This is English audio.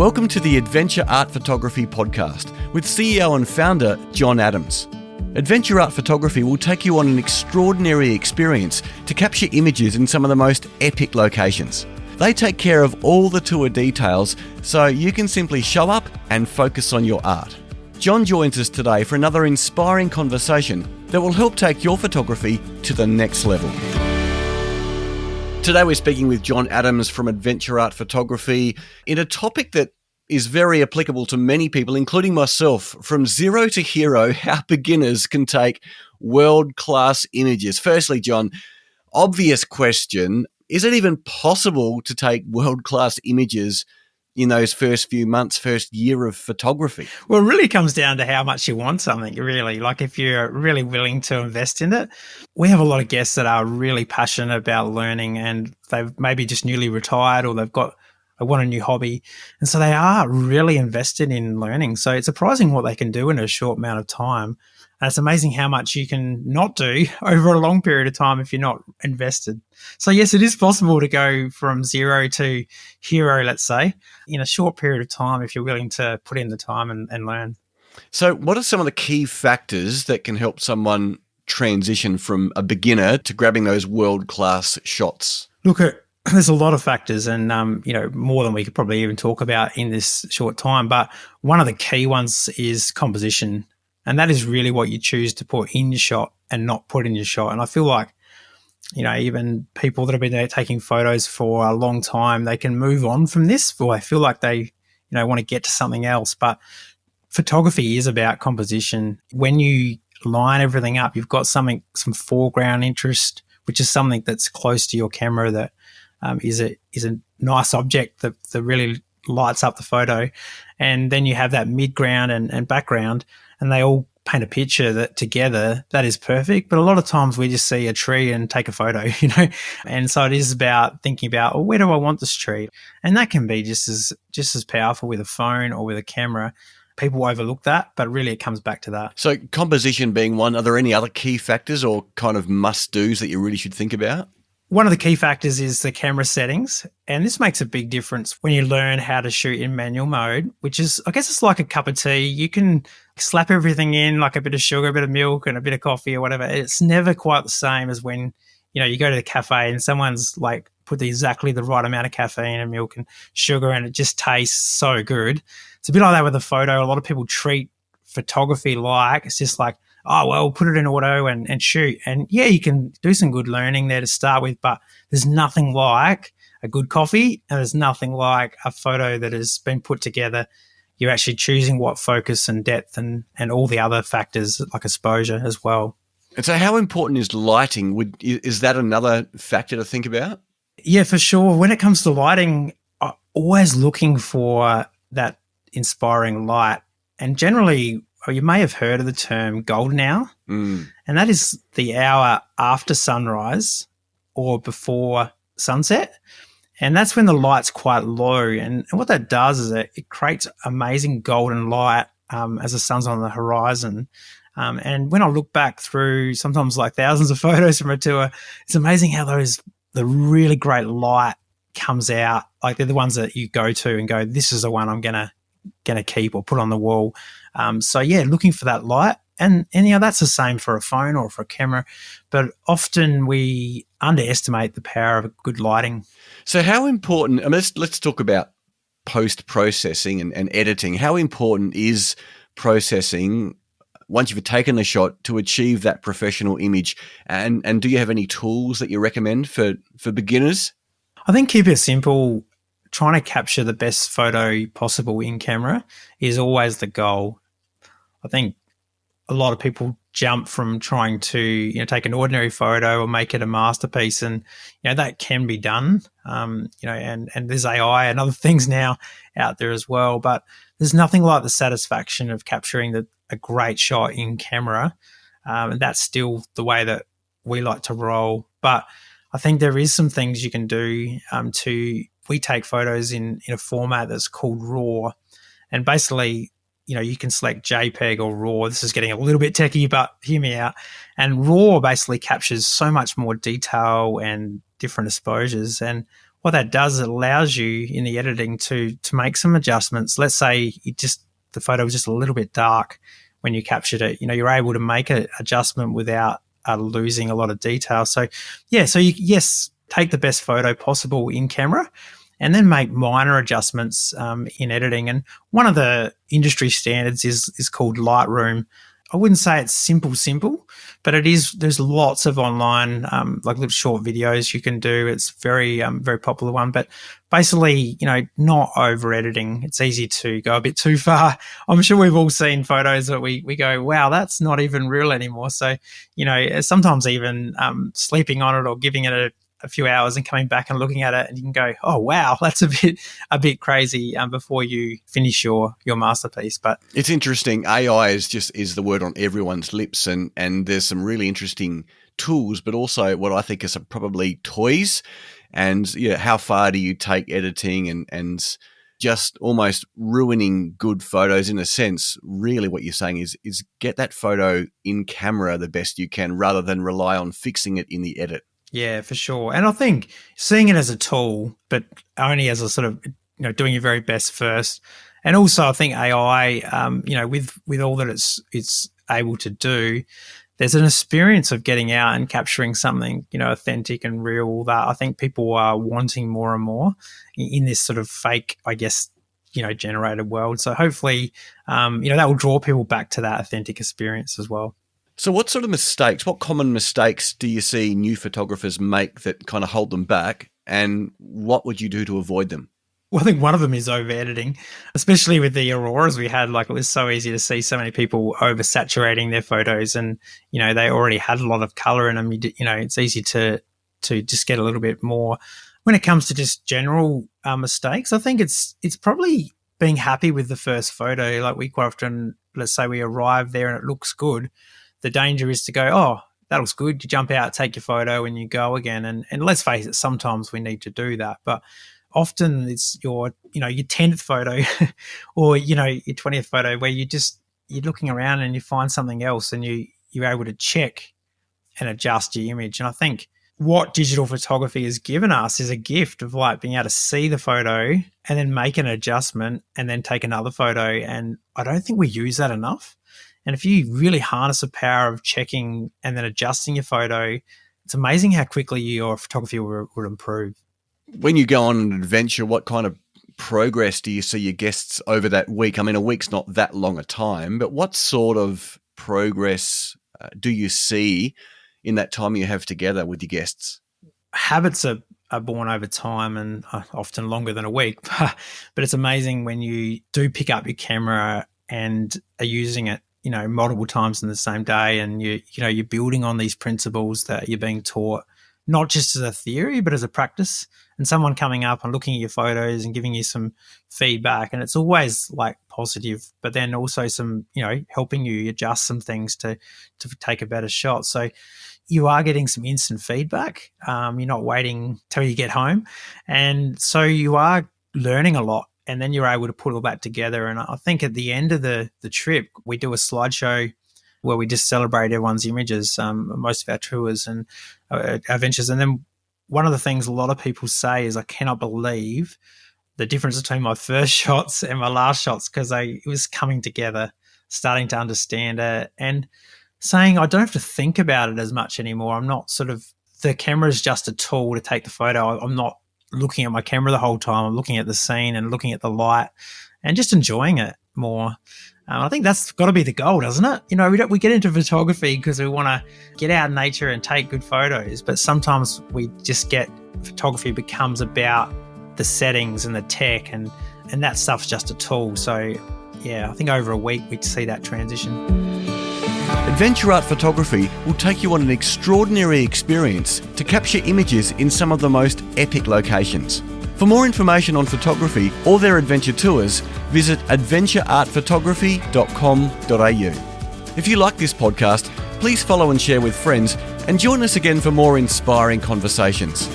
Welcome to the Adventure Art Photography Podcast with CEO and founder John Adams. Adventure Art Photography will take you on an extraordinary experience to capture images in some of the most epic locations. They take care of all the tour details so you can simply show up and focus on your art. John joins us today for another inspiring conversation that will help take your photography to the next level. Today we're speaking with John Adams from Adventure Art Photography in a topic that is very applicable to many people, including myself. From zero to hero, how beginners can take world-class images. Firstly, John, obvious question, is it even possible to take world-class images in those first few months, first year of photography? Well, it really comes down to how much you want something, really. Like if you're really willing to invest in it. We have a lot of guests that are really passionate about learning and they've maybe just newly retired or they want a new hobby. And so they are really invested in learning. So it's surprising what they can do in a short amount of time. And it's amazing how much you can not do over a long period of time if you're not invested. So yes, it is possible to go from zero to hero, let's say, in a short period of time if you're willing to put in the time and learn. So what are some of the key factors that can help someone transition from a beginner to grabbing those world-class shots? Look, there's a lot of factors and, more than we could probably even talk about in this short time. But one of the key ones is composition. And that is really what you choose to put in your shot and not put in your shot. And I feel like, even people that have been taking photos for a long time, they can move on from this, or I feel like they, want to get to something else. But photography is about composition. When you line everything up, you've got some foreground interest, which is something that's close to your camera that is a nice object that really lights up the photo. And then you have that midground and background, and they all paint a picture that together that is perfect. But a lot of times we just see a tree and take a photo, and so it is about thinking about, where do I want this tree? And that can be just as powerful with a phone or with a camera. People overlook that, but really it comes back to that. So composition being one, are there any other key factors or kind of must-dos that you really should think about? One of the key factors is the camera settings, and this makes a big difference when you learn how to shoot in manual mode, which is, I guess it's like a cup of tea. You can slap everything in, like a bit of sugar, a bit of milk and a bit of coffee or whatever. It's never quite the same as when, you go to the cafe and someone's like put exactly the right amount of caffeine and milk and sugar and it just tastes so good. It's a bit like that with a photo. A lot of people treat photography like it's just like, oh, well, put it in auto and shoot. And yeah, you can do some good learning there to start with, but there's nothing like a good coffee and there's nothing like a photo that has been put together. You're actually choosing what focus and depth and all the other factors like exposure as well. And so how important is lighting? Is that another factor to think about? Yeah, for sure. When it comes to lighting, I'm always looking for that inspiring light. And generally, you may have heard of the term golden hour, and that is the hour after sunrise or before sunset. And that's when the light's quite low. And what that does is it creates amazing golden light as the sun's on the horizon. And when I look back through sometimes like thousands of photos from a tour, it's amazing how the really great light comes out. Like they're the ones that you go to and go, this is the one I'm gonna keep or put on the wall. So yeah, looking for that light. And that's the same for a phone or for a camera, but often we underestimate the power of good lighting. So how important, let's talk about post-processing and editing. How important is processing once you've taken the shot to achieve that professional image? And do you have any tools that you recommend for beginners? I think keep it simple. Trying to capture the best photo possible in camera is always the goal. I think a lot of people jump from trying to, take an ordinary photo or make it a masterpiece, and that can be done. And there's AI and other things now out there as well, but there's nothing like the satisfaction of capturing a great shot in camera, and that's still the way that we like to roll. But I think there is some things you can do we take photos in a format that's called RAW, and basically, you can select JPEG or RAW. This is getting a little bit techie, but hear me out. And RAW basically captures so much more detail and different exposures. And what that does, it allows you in the editing to make some adjustments. Let's say the photo was just a little bit dark when you captured it. You're able to make an adjustment without losing a lot of detail. So you take the best photo possible in camera and then make minor adjustments in editing. And one of the industry standards is called Lightroom. I wouldn't say it's simple, but it is. There's lots of online, like little short videos you can do. It's very popular one, but basically, not over editing. It's easy to go a bit too far. I'm sure we've all seen photos that we go, wow, that's not even real anymore. So, sometimes even sleeping on it or giving it a few hours and coming back and looking at it, and you can go, oh wow, that's a bit crazy before you finish your masterpiece. But it's interesting. AI is the word on everyone's lips, and there's some really interesting tools, but also what I think are some probably toys. And how far do you take editing and just almost ruining good photos in a sense? Really, what you're saying is get that photo in camera the best you can, rather than rely on fixing it in the edit. Yeah, for sure. And I think seeing it as a tool, but only as a sort of, doing your very best first. And also I think AI, with all that it's able to do, there's an experience of getting out and capturing something, authentic and real that I think people are wanting more and more in this sort of fake, I guess, generated world. So hopefully, that will draw people back to that authentic experience as well. So what common mistakes do you see new photographers make that kind of hold them back, and what would you do to avoid them? Well, I think one of them is over-editing, especially with the auroras we had. Like, it was so easy to see so many people over-saturating their photos, and, they already had a lot of color in them. It's easy to just get a little bit more. When it comes to just general mistakes, I think it's probably being happy with the first photo. Like, we quite often, let's say we arrive there and it looks good. The danger is to go, oh, that looks good. You jump out, take your photo, and you go again. And let's face it, sometimes we need to do that. But often it's your 10th photo or, your 20th photo where you're looking around and you find something else, and you're able to check and adjust your image. And I think what digital photography has given us is a gift of like being able to see the photo and then make an adjustment and then take another photo. And I don't think we use that enough. And if you really harness the power of checking and then adjusting your photo, it's amazing how quickly your photography will improve. When you go on an adventure, what kind of progress do you see your guests over that week? I mean, a week's not that long a time, but what sort of progress do you see in that time you have together with your guests? Habits are born over time and often longer than a week, but it's amazing when you do pick up your camera and are using it multiple times in the same day, and you're building on these principles that you're being taught, not just as a theory, but as a practice. And someone coming up and looking at your photos and giving you some feedback, and it's always like positive, but then also some, helping you adjust some things to take a better shot. So you are getting some instant feedback. You're not waiting till you get home. And so you are learning a lot. And then you're able to put all that together. And I think at the end of the trip, we do a slideshow where we just celebrate everyone's images, most of our tours and adventures. And then one of the things a lot of people say is, I cannot believe the difference between my first shots and my last shots, because it was coming together, starting to understand it, and saying I don't have to think about it as much anymore. I'm not the camera is just a tool to take the photo. I'm not looking at my camera the whole time. I'm looking at the scene and looking at the light and just enjoying it more. I think that's got to be the goal, doesn't it? We get into photography because we want to get out in nature and take good photos, but sometimes photography becomes about the settings and the tech, and that stuff's just a tool. So yeah, I think over a week we'd see that transition. Adventure Art Photography will take you on an extraordinary experience to capture images in some of the most epic locations. For more information on photography or their adventure tours, visit adventureartphotography.com.au. If you like this podcast, please follow and share with friends, and join us again for more inspiring conversations.